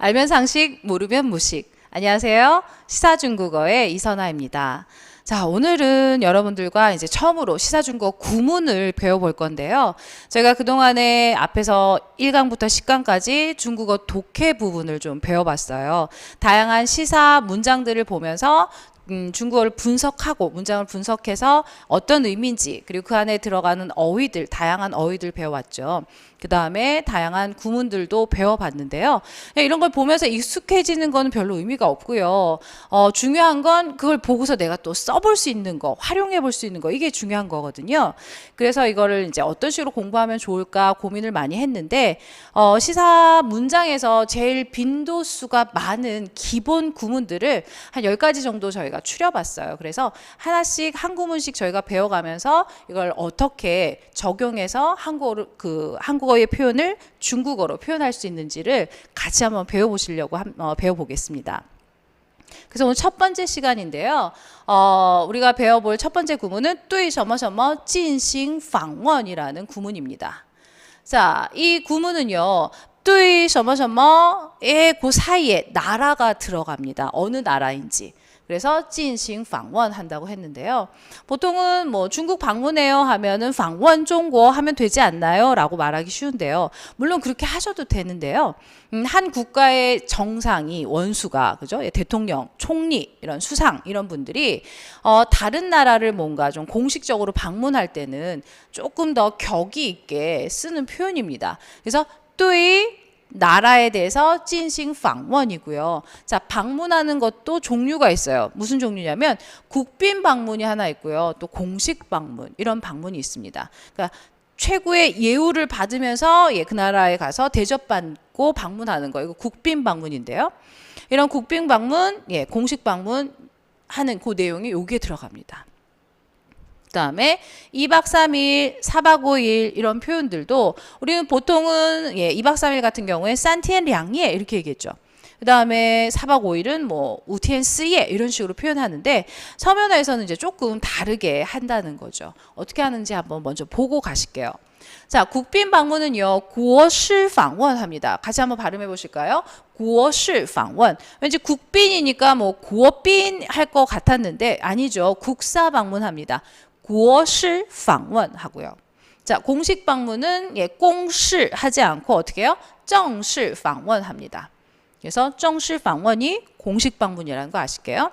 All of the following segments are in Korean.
알면 상식, 모르면 무식. 안녕하세요. 시사중국어의 이선아입니다. 자, 오늘은 여러분들과 이제 처음으로 시사중국어 구문을 배워볼 건데요. 제가 그동안에 앞에서 1강부터 10강까지 중국어 독해 부분을 좀 배워봤어요. 다양한 시사 문장들을 보면서 중국어를 분석하고 문장을 분석해서 어떤 의미인지, 그리고 그 안에 들어가는 어휘들, 다양한 어휘들 배워왔죠. 그 다음에 다양한 구문들도 배워봤는데요. 이런 걸 보면서 익숙해지는 거는 별로 의미가 없고요. 중요한 건 그걸 보고서 내가 또 써볼 수 있는 거, 활용해 볼 수 있는 거, 이게 중요한 거거든요. 그래서 이거를 이제 어떤 식으로 공부하면 좋을까 고민을 많이 했는데, 시사 문장에서 제일 빈도수가 많은 기본 구문들을 한 10가지 정도 저희가 추려봤어요. 그래서 하나씩 한 구문씩 저희가 배워가면서 이걸 어떻게 적용해서 한국어의 표현을 중국어로 표현할 수 있는지를 같이 한번 배워보시려고 배워보겠습니다. 그래서 오늘 첫 번째 시간인데요. 우리가 배워볼 첫 번째 구문은 对什么什么进行访问이라는 구문입니다. 자, 이 구문은요. 对什么什么의 그 사이에 나라가 들어갑니다. 어느 나라인지. 그래서 进行访问한다고 했는데요. 보통은 뭐 중국 방문해요 하면은 访问中国하면 되지 않나요? 라고 말하기 쉬운데요. 물론 그렇게 하셔도 되는데요. 한 국가의 정상이 원수가 그죠? 대통령, 총리, 이런 수상 이런 분들이 다른 나라를 뭔가 좀 공식적으로 방문할 때는 조금 더 격이 있게 쓰는 표현입니다. 그래서 对 나라에 대해서 进行访问이고요. 자, 방문하는 것도 종류가 있어요. 무슨 종류냐면 국빈 방문이 하나 있고요. 또 공식 방문, 이런 방문이 있습니다. 그러니까 최고의 예우를 받으면서 그 나라에 가서 대접받고 방문하는 거, 이거 국빈 방문인데요. 이런 국빈 방문, 공식 방문 하는 그 내용이 여기에 들어갑니다. 그 다음에 2박 3일, 4박 5일 이런 표현들도 우리는 보통은 2박 3일 같은 경우에 산티엔량예 이렇게 얘기했죠. 그 다음에 4박 5일은 뭐 우티엔스예 이런 식으로 표현하는데 서면어에서는 이제 조금 다르게 한다는 거죠. 어떻게 하는지 한번 먼저 보고 가실게요. 자, 국빈 방문은요, 国事访问합니다. 같이 한번 발음해 보실까요? 国事访问. 왠지 국빈이니까 뭐国宾할 것 같았는데 아니죠. 국사 방문합니다. 国事访问하고요. 자, 공식 방문은 공시 하지 않고 어떻게 해요? 正式访问합니다. 그래서 正式访问이 공식 방문이라는 거 아실게요?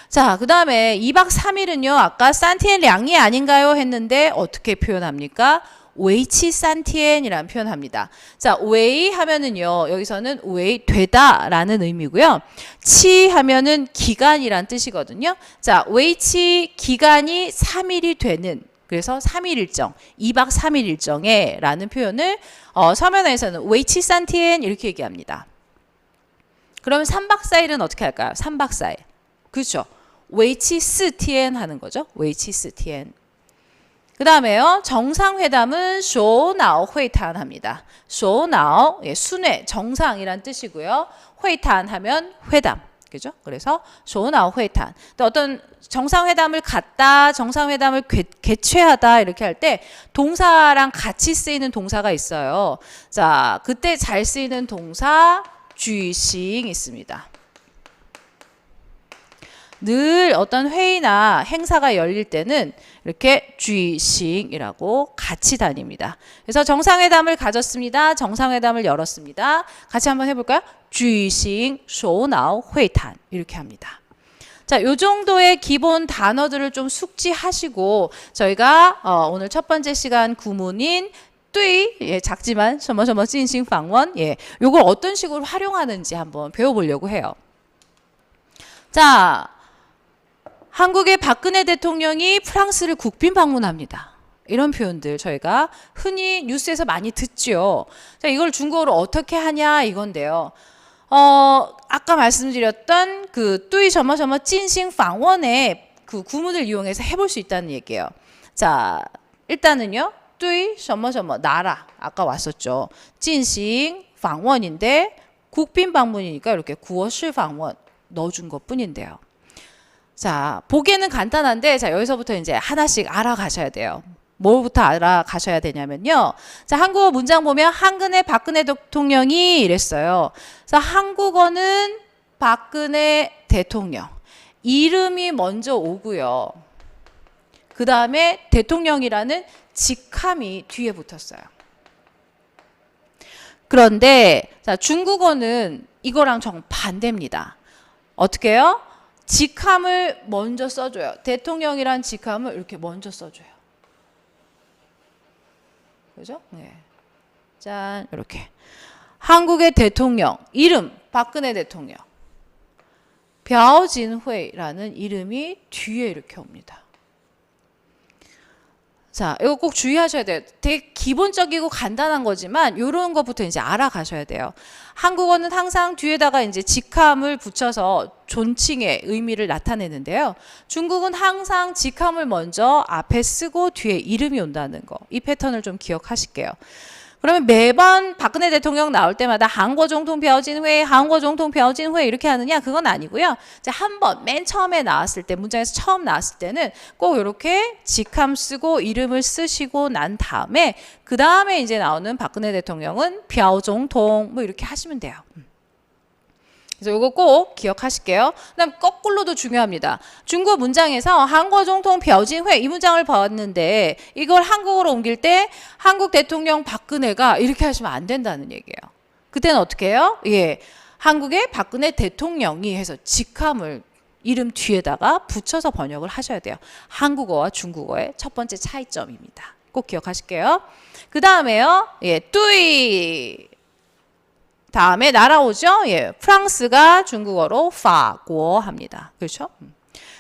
자, 그 다음에 2박 3일은요. 아까 산티엔량이 아닌가요? 했는데 어떻게 표현합니까? 웨이치 산티엔이라는 표현합니다. 자, 웨이 하면은요, 여기서는 웨이 되다라는 의미고요. 치 하면은 기간이란 뜻이거든요. 자, 웨이치 기간이 3일이 되는, 그래서 3일 일정, 2박 3일 일정에 라는 표현을 서면어에서는 웨이치 산티엔 이렇게 얘기합니다. 그러면 3박 4일은 어떻게 할까요? 3박 4일. 그렇죠. 웨이치 스티엔 하는 거죠. 웨이치 스티엔. 그 다음에요. 정상회담은 首脑会谈합니다. 首脑, 순회, 정상이란 뜻이고요. 会谈하면 회담. 그죠? 그래서 首脑会谈. 또 어떤 정상회담을 갖다, 정상회담을 개최하다 이렇게 할 때 동사랑 같이 쓰이는 동사가 있어요. 자, 그때 잘 쓰이는 동사 举行있습니다. 늘 어떤 회의나 행사가 열릴 때는 이렇게 举行이라고 같이 다닙니다. 그래서 정상회담을 가졌습니다. 정상회담을 열었습니다. 같이 한번 해볼까요? 举行首脑会谈 이렇게 합니다. 자, 요 정도의 기본 단어들을 좀 숙지하시고 저희가 오늘 첫 번째 시간 구문인 对, 작지만 什么什么进行访问, 요걸 어떤 식으로 활용하는지 한번 배워보려고 해요. 자, 한국의 박근혜 대통령이 프랑스를 국빈 방문합니다. 이런 표현들 저희가 흔히 뉴스에서 많이 듣죠. 자, 이걸 중국어로 어떻게 하냐 이건데요. 아까 말씀드렸던 그 对什么什么进行访问의 그 구문을 이용해서 해볼 수 있다는 얘기예요. 자, 일단은요. 对什么什么 나라 아까 왔었죠. 进行访问인데 국빈 방문이니까 이렇게 国事访问넣어준 것 뿐인데요. 자, 보기에는 간단한데 자, 여기서부터 이제 하나씩 알아가셔야 돼요. 뭐부터 알아가셔야 되냐면요. 자, 한국어 문장 보면 한근혜 박근혜 대통령이 이랬어요. 그래서 한국어는 박근혜 대통령. 이름이 먼저 오고요. 그 다음에 대통령이라는 직함이 뒤에 붙었어요. 그런데 자, 중국어는 이거랑 정반대입니다. 어떻게 해요? 직함을 먼저 써줘요. 대통령이란 직함을 이렇게 먼저 써줘요. 그죠? 네. 짠, 이렇게. 한국의 대통령, 이름, 박근혜 대통령. 벼진회라는 이름이 뒤에 이렇게 옵니다. 자, 이거 꼭 주의하셔야 돼요. 되게 기본적이고 간단한 거지만 이런 것부터 이제 알아가셔야 돼요. 한국어는 항상 뒤에다가 이제 직함을 붙여서 존칭의 의미를 나타내는데요. 중국은 항상 직함을 먼저 앞에 쓰고 뒤에 이름이 온다는 거. 이 패턴을 좀 기억하실게요. 그러면 매번 박근혜 대통령 나올 때마다 한국总统벼진회, 한국总统벼진회 이렇게 하느냐? 그건 아니고요. 한 번 맨 처음에 나왔을 때, 문장에서 처음 나왔을 때는 꼭 이렇게 직함 쓰고 이름을 쓰시고 난 다음에 그 다음에 이제 나오는 박근혜 대통령은 벼总统뭐 이렇게 하시면 돼요. 그래서 이거 꼭 기억하실게요. 그다음 거꾸로도 중요합니다. 중국 문장에서 한국总统벼진회 이 문장을 봤는데 이걸 한국어로 옮길 때 한국 대통령 박근혜가 이렇게 하시면 안 된다는 얘기예요. 그때는 어떻게 해요? 예, 한국의 박근혜 대통령이 해서 직함을 이름 뒤에다가 붙여서 번역을 하셔야 돼요. 한국어와 중국어의 첫 번째 차이점입니다. 꼭 기억하실게요. 그 다음에요. 예, 뚜이 다음에 나라 오죠? 예, 프랑스가 중국어로 파고 합니다. 그렇죠?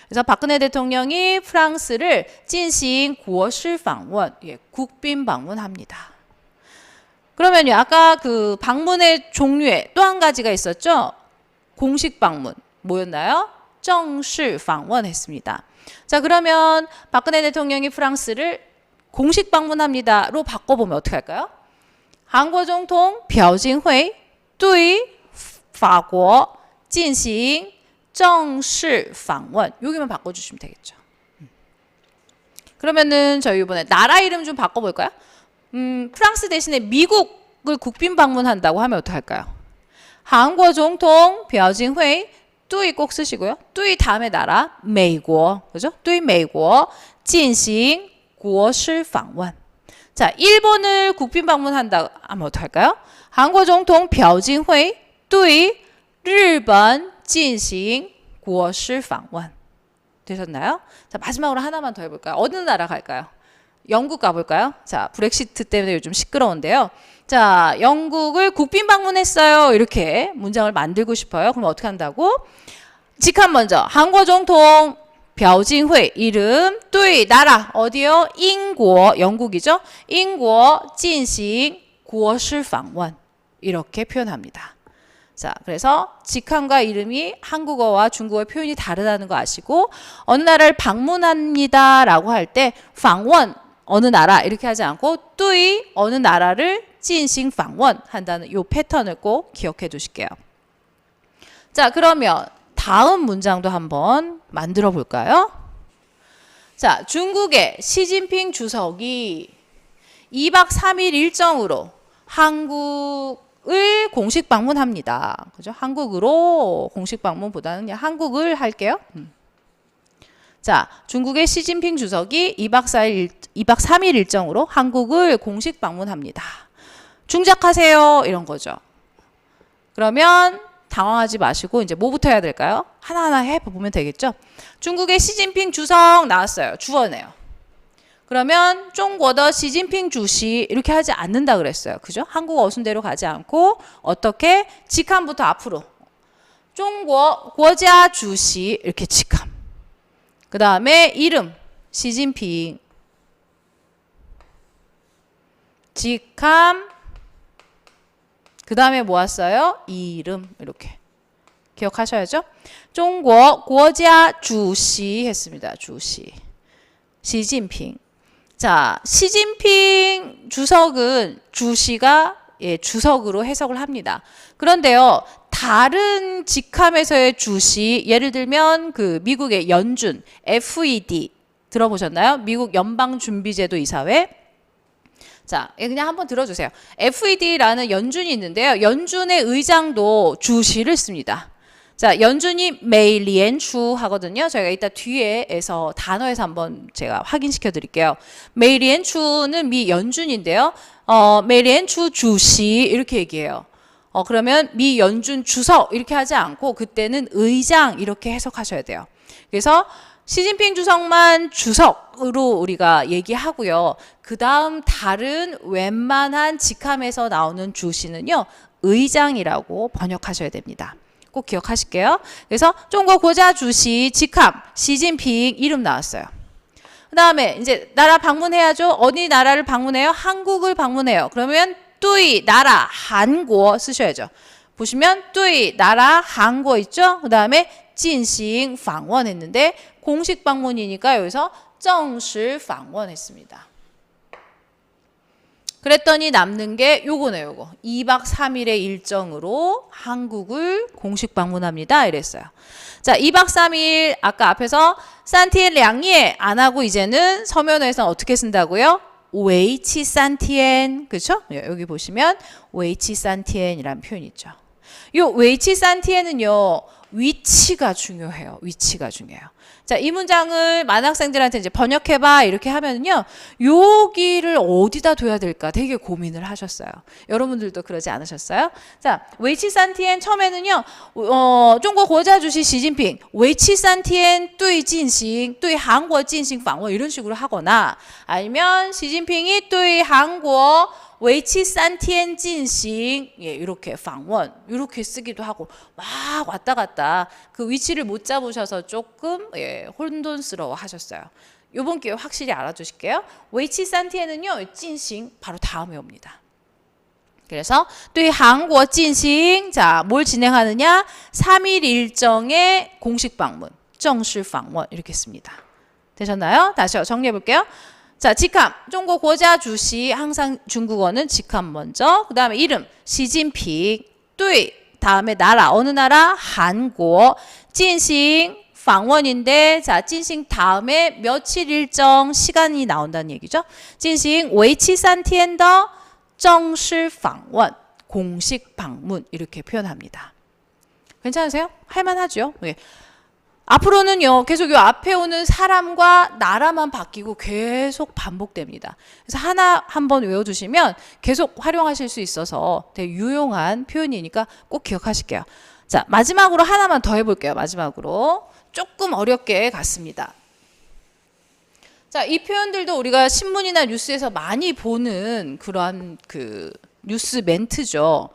그래서 박근혜 대통령이 프랑스를 진신 구어시 방문, 예, 국빈 방문합니다. 그러면요, 아까 그 방문의 종류에 또 한 가지가 있었죠? 공식 방문 뭐였나요? 정식 방문했습니다. 자, 그러면 박근혜 대통령이 프랑스를 공식 방문합니다로 바꿔보면 어떻게 할까요? 한국总统벼진회对法国进行正式访问 여기만 바꿔주시면 되겠죠. 그러면은 저희 이번에 나라 이름 좀 바꿔볼까요? 프랑스 대신에 미국을 국빈 방문한다고 하면 어떡할까요? 한국总统벼진회对꼭 쓰시고요. 对 다음에 나라 美国 그죠? 对美国进行国事访问 자, 일본을 국빈 방문한다 하면 어떡할까요? 한국总统벼진회对日本进行国事访问 되셨나요? 자, 마지막으로 하나만 더 해볼까요? 어느 나라 갈까요? 영국 가볼까요? 자, 브렉시트 때문에 요즘 시끄러운데요. 자, 영국을 국빈 방문했어요. 이렇게 문장을 만들고 싶어요. 그럼 어떻게 한다고? 직함 먼저. 한국总统벼진회 이름, 对 나라 어디요? 인국 영국이죠. 인국进行国事访问 이렇게 표현합니다. 자, 그래서 직함과 이름이 한국어와 중국어의 표현이 다르다는 거 아시고 어느 나라를 방문합니다라고 할 때 방문 어느 나라 이렇게 하지 않고 对 어느 나라를 进行访问한다는 이 패턴을 꼭 기억해 두실게요. 자, 그러면 다음 문장도 한번 만들어 볼까요? 자, 중국의 시진핑 주석이 2박 3일 일정으로 한국을 공식 방문합니다. 그죠? 한국으로 공식 방문보다는 그냥 한국을 할게요. 자, 중국의 시진핑 주석이 2박 3일 일정으로 한국을 공식 방문합니다. 중작하세요. 이런 거죠. 그러면 당황하지 마시고 이제 뭐부터 해야 될까요? 하나하나 해보면 되겠죠? 중국의 시진핑 주석 나왔어요. 주어네요. 그러면 중국의 시진핑 주시 이렇게 하지 않는다 그랬어요. 그죠? 한국어 어순대로 가지 않고 어떻게? 직함부터 앞으로. 중국 국가 주시 이렇게 직함. 그 다음에 이름 시진핑. 직함. 그 다음에 뭐 왔어요? 이름 이렇게 기억하셔야죠. 중국 국가 주시 했습니다. 주시 시진핑. 자, 시진핑 주석은 주시가 예, 주석으로 해석을 합니다. 그런데요, 다른 직함에서의 주시 예를 들면 그 미국의 연준 FED 들어보셨나요? 미국 연방준비제도 이사회. 자, 그냥 한번 들어주세요. FED라는 연준이 있는데요. 연준의 의장도 주시를 씁니다. 자, 연준이 메이리엔추 하거든요. 저희가 이따 뒤에서 단어에서 한번 제가 확인시켜 드릴게요. 메이리엔추는 미 연준인데요. 메이리엔추 주시 이렇게 얘기해요. 그러면 미 연준 주석 이렇게 하지 않고 그때는 의장 이렇게 해석하셔야 돼요. 그래서 시진핑 주석만 주석으로 우리가 얘기하고요. 그 다음 다른 웬만한 직함에서 나오는 주시는요. 의장이라고 번역하셔야 됩니다. 꼭 기억하실게요. 그래서 중국 고자 주시 직함 시진핑 이름 나왔어요. 그 다음에 이제 나라 방문해야죠. 어디 나라를 방문해요? 한국을 방문해요. 그러면 뚜이 나라 한국 쓰셔야죠. 보시면 뚜이 나라 한국 있죠? 그 다음에 진싱 방문했는데 공식 방문이니까 여기서 정식 방문했습니다. 그랬더니 남는 게 요거네요. 요거. 2박 3일의 일정으로 한국을 공식 방문합니다. 이랬어요. 자, 2박 3일 아까 앞에서 산티엔 량예 안 하고 이제는 서면에서 어떻게 쓴다고요? 웨이치 산티엔. 그렇죠? 여기 보시면 웨이치 산티엔이라는 표현이 있죠. 요 웨이치 산티엔은요. 위치가 중요해요. 위치가 중요해요. 자, 이 문장을 많은 학생들한테 이제 번역해봐 이렇게 하면요. 여기를 어디다 둬야 될까 되게 고민을 하셨어요. 여러분들도 그러지 않으셨어요? 자, 웨이치산티엔 처음에는요. 중국 고자 주시 시진핑 웨이치산티엔 뚜이 진싱 뚜이 한국 진싱 방문 이런 식으로 하거나 아니면 시진핑이 뚜이 한국 웨이치산티엔 진싱 예, 이렇게 방원 이렇게 쓰기도 하고 막 왔다 갔다 그 위치를 못 잡으셔서 조금 예, 혼돈스러워 하셨어요. 요번 기회에 확실히 알아두실게요. 웨이치산티엔은요 진싱 바로 다음에 옵니다. 그래서 또 한국 진싱 자, 뭘 진행하느냐 3일 일정의 공식 방문 정식 방문 이렇게 씁니다. 되셨나요? 다시 정리해 볼게요. 자, 직함. 중국 고자 주시 항상 중국어는 직함 먼저. 그다음에 이름 시진핑. 뚜이. 다음에 나라. 어느 나라? 한국. 진싱 방원인데 자, 진싱 다음에 며칠 일정 시간이 나온다는 얘기죠. 진싱 웨이치산티엔더 정식 방원. 공식 방문 이렇게 표현합니다. 괜찮으세요? 할 만하죠? 네. 앞으로는요, 계속 요 앞에 오는 사람과 나라만 바뀌고 계속 반복됩니다. 그래서 하나 한번 외워두시면 계속 활용하실 수 있어서 되게 유용한 표현이니까 꼭 기억하실게요. 자, 마지막으로 하나만 더 해볼게요. 마지막으로. 조금 어렵게 갔습니다. 자, 이 표현들도 우리가 신문이나 뉴스에서 많이 보는 그러한 그 뉴스 멘트죠.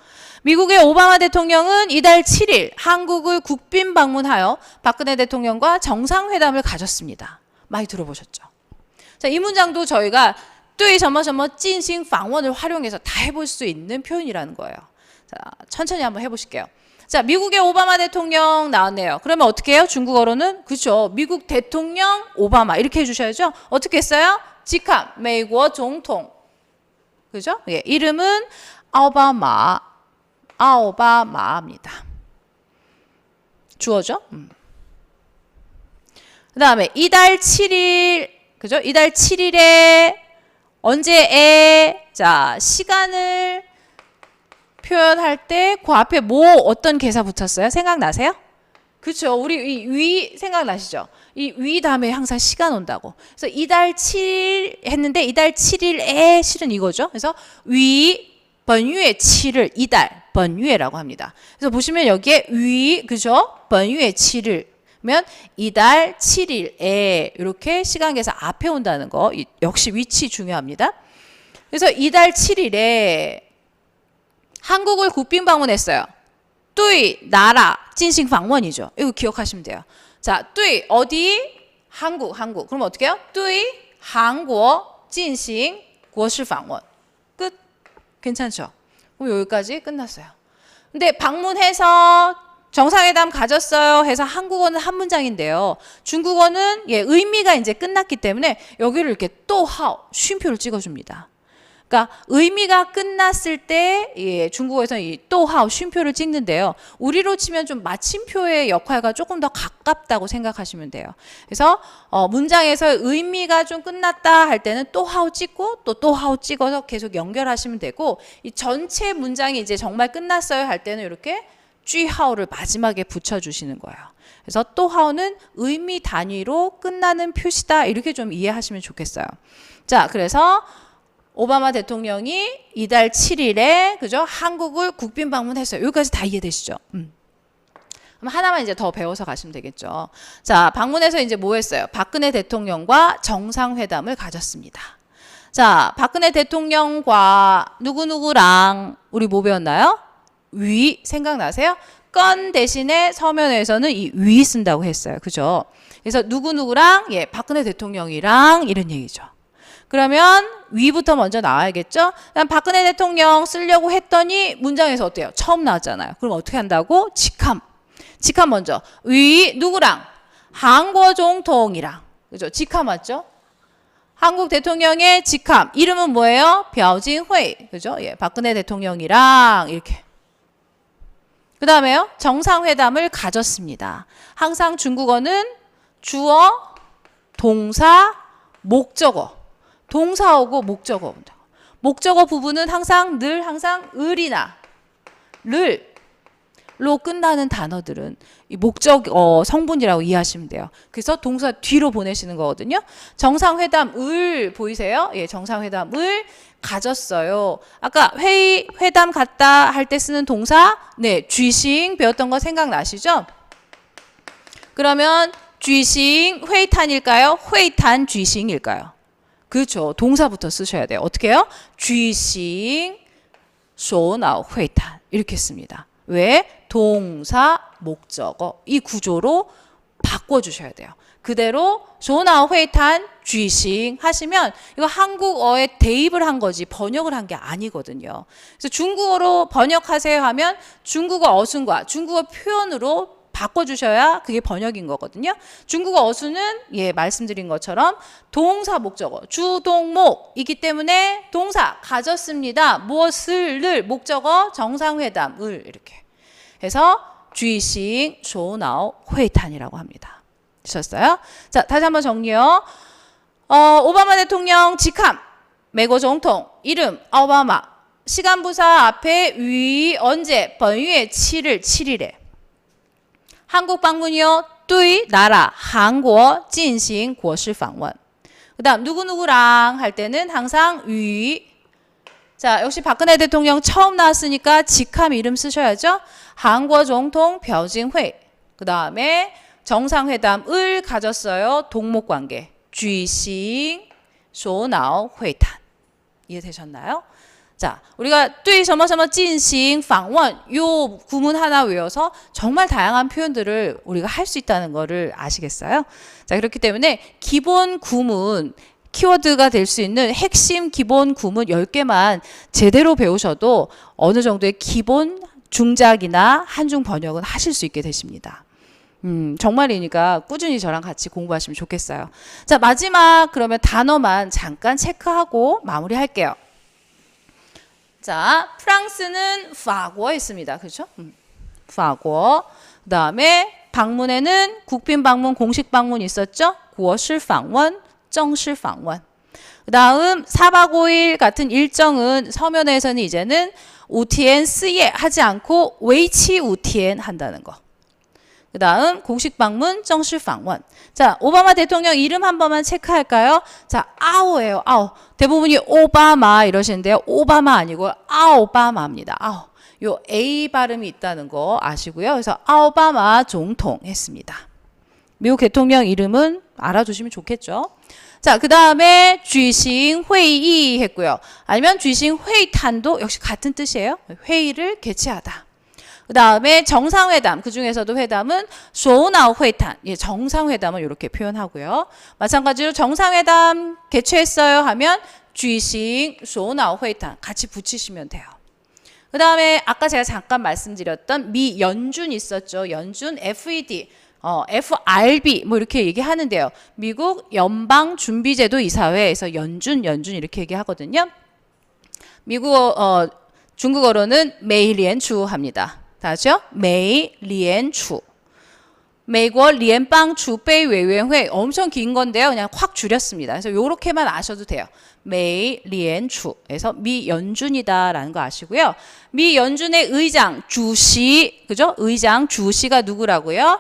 미국의 오바마 대통령은 이달 7일 한국을 국빈 방문하여 박근혜 대통령과 정상회담을 가졌습니다. 많이 들어보셨죠? 자, 이 문장도 저희가 뚜이 점어점어 찐싱 방원을 활용해서 다 해볼 수 있는 표현이라는 거예요. 자, 천천히 한번 해보실게요. 자, 미국의 오바마 대통령 나왔네요. 그러면 어떻게 해요? 중국어로는 그렇죠. 미국 대통령 오바마 이렇게 해주셔야죠. 어떻게 했어요? 직함 미국總統 그죠? 예, 이름은 오바마입니다. 주어죠? 그 다음에 이달 7일, 그죠? 이달 7일에 언제에 자 시간을 표현할 때 그 앞에 뭐 어떤 개사 붙었어요? 생각나세요? 그렇죠. 우리 이 위 생각나시죠? 이 위 다음에 항상 시간 온다고. 그래서 이달 7일 했는데 이달 7일에 실은 이거죠. 그래서 위 本月 7일 이달 本月라고 합니다. 그래서 보시면 여기에 위 그죠? 本月 7일면 이달 7일에 이렇게 시간 계산 앞에 온다는 거 역시 위치 중요합니다. 그래서 이달 7일에 한국을 국빈 방문했어요. 뚜이 나라 진싱 방문이죠. 이거 기억하시면 돼요. 자, 뚜이 어디? 한국. 그럼 어떻게 해요? 뚜이 한국 진싱 국시 방문. 끝. 괜찮죠? 그럼 여기까지 끝났어요. 근데 방문해서 정상회담 가졌어요 해서 한국어는 한 문장인데요. 중국어는 예, 의미가 이제 끝났기 때문에 여기를 이렇게 또 하오 쉼표를 찍어줍니다. 그러니까 의미가 끝났을 때 예, 중국어에서는 이 또하오 쉼표를 찍는데요. 우리로 치면 좀 마침표의 역할과 조금 더 가깝다고 생각하시면 돼요. 그래서 문장에서 의미가 좀 끝났다 할 때는 또하오 찍고 또 또하오 찍어서 계속 연결하시면 되고 이 전체 문장이 이제 정말 끝났어요 할 때는 이렇게 쥐하오를 마지막에 붙여주시는 거예요. 그래서 또하오는 의미 단위로 끝나는 표시다 이렇게 좀 이해하시면 좋겠어요. 자, 그래서 오바마 대통령이 이달 7일에 그죠? 한국을 국빈 방문했어요. 여기까지 다 이해되시죠? 그럼 하나만 이제 더 배워서 가시면 되겠죠. 자, 방문해서 이제 뭐 했어요? 박근혜 대통령과 정상회담을 가졌습니다. 자, 박근혜 대통령과 누구누구랑 우리 뭐 배웠나요? 위 생각나세요? 건 대신에 서면에서는 이 위 쓴다고 했어요. 그죠? 그래서 누구누구랑 예, 박근혜 대통령이랑 이런 얘기죠. 그러면 위부터 먼저 나와야겠죠? 그럼 박근혜 대통령 쓰려고 했더니 문장에서 어때요? 처음 나왔잖아요. 그럼 어떻게 한다고? 직함. 직함 먼저. 위 누구랑? 한국 총통이랑. 그죠? 직함 맞죠? 한국 대통령의 직함. 이름은 뭐예요? 벼진회. 그죠? 예, 박근혜 대통령이랑 이렇게. 그 다음에요. 정상회담을 가졌습니다. 항상 중국어는 주어, 동사, 목적어. 동사어고 목적어. 목적어 부분은 항상 을이나 르로 끝나는 단어들은 이 목적어 성분이라고 이해하시면 돼요. 그래서 동사 뒤로 보내시는 거거든요. 정상회담 을 보이세요? 예, 정상회담 을 가졌어요. 아까 회담 갔다 할 때 쓰는 동사 네, 쥐싱 배웠던 거 생각나시죠? 그러면 쥐싱 회탄일까요? 회탄 쥐싱일까요? 그렇죠. 동사부터 쓰셔야 돼요. 어떻게 해요? 쥐싱 소나오 회탄 이렇게 씁니다. 왜? 동사 목적어 이 구조로 바꿔주셔야 돼요. 그대로 소나오 회탄 쥐싱 하시면 이거 한국어에 대입을 한 거지 번역을 한 게 아니거든요. 그래서 중국어로 번역하세요 하면 중국어 어순과 중국어 표현으로 바꿔주셔야 그게 번역인 거거든요. 중국어 어순은 예 말씀드린 것처럼 동사 목적어 주동목이기 때문에 동사 가졌습니다. 무엇을 목적어 정상회담을 이렇게 해서 쥐싱 소나오 회탄이라고 합니다. 되셨어요? 자, 다시 한번 정리요. 오바마 대통령 직함美国总统이름 오바마 시간부사 앞에 위 언제 本月 7일 7일에 한국 방문이요. 对 나라 한국进行国事访问. 그다음 누구누구랑 할 때는 항상 위. 자, 역시 박근혜 대통령 처음 나왔으니까 직함 이름 쓰셔야죠. 한국总统 벼진회. 그다음에 정상회담을 가졌어요. 동목관계. 쥐싱 소나오 회탄. 이해되셨나요? 자, 우리가 对什么什么进行访问 요 구문 하나 외워서 정말 다양한 표현들을 우리가 할 수 있다는 거를 아시겠어요? 자, 그렇기 때문에 기본 구문 키워드가 될 수 있는 핵심 기본 구문 10개만 제대로 배우셔도 어느 정도의 기본 중작이나 한중 번역은 하실 수 있게 되십니다. 정말이니까 꾸준히 저랑 같이 공부하시면 좋겠어요. 자, 마지막 그러면 단어만 잠깐 체크하고 마무리할게요. 자, 프랑스는 파고 있습니다. 그렇죠? 파고. 그다음에 방문에는 국빈 방문, 공식 방문 있었죠? 国事访问, 正式访问. 그다음 4박 5일 같은 일정은 서면에서는 이제는 5天 4예 하지 않고 为期 5天 한다는 거. 그다음 공식 방문, 正式访问. 자, 오바마 대통령 이름 한 번만 체크할까요? 자, 아오예요. 아오. 대부분이 오바마 이러시는데요. 오바마 아니고 아오바마입니다. 아오. 요 A 발음이 있다는 거 아시고요. 그래서 아오바마总统 했습니다. 미국 대통령 이름은 알아두시면 좋겠죠. 자, 그다음에 쥐싱 회의 했고요. 아니면 쥐싱 회의탄도 역시 같은 뜻이에요. 회의를 개최하다. 그 다음에 정상회담, 그 중에서도 회담은 소나오 회탄, 예, 정상회담을 이렇게 표현하고요. 마찬가지로 정상회담 개최했어요 하면 쥐싱 소나오 회탄 같이 붙이시면 돼요. 그 다음에 아까 제가 잠깐 말씀드렸던 미 연준 있었죠. 연준 FED, FRB 뭐 이렇게 얘기하는데요. 미국 연방준비제도 이사회에서 연준 이렇게 얘기하거든요. 미국어 중국어로는 메이리엔추 합니다. 다죠? 메이리엔추. 美国联邦储备委员会 엄청 긴 건데요. 그냥 확 줄였습니다. 그래서 요렇게만 아셔도 돼요. 美联储. 그래서 미 연준이다라는 거 아시고요. 미 연준의 의장 주시, 그죠? 의장 주시가 누구라고요?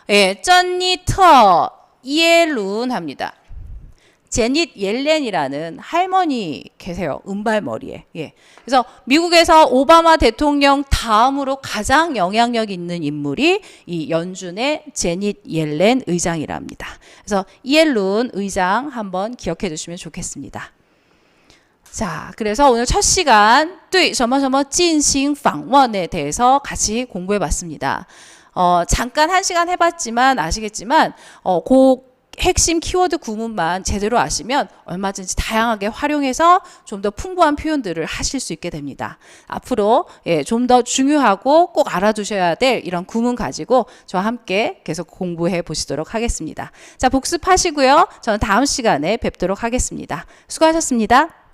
예, 쩌니터 예룬 합니다. 제닛 옐렌이라는 할머니 계세요. 은발머리에. 예. 그래서 미국에서 오바마 대통령 다음으로 가장 영향력 있는 인물이 이 연준의 제닛 옐렌 의장이랍니다. 그래서 옐룬 의장 한번 기억해 두시면 좋겠습니다. 자, 그래서 오늘 첫 시간 对什么什么进行访问에 대해서 같이 공부해 봤습니다. 잠깐 한 시간 해봤지만 아시겠지만 핵심 키워드 구문만 제대로 아시면 얼마든지 다양하게 활용해서 좀 더 풍부한 표현들을 하실 수 있게 됩니다. 앞으로 좀 더 중요하고 꼭 알아두셔야 될 이런 구문 가지고 저와 함께 계속 공부해 보시도록 하겠습니다. 자, 복습하시고요. 저는 다음 시간에 뵙도록 하겠습니다. 수고하셨습니다.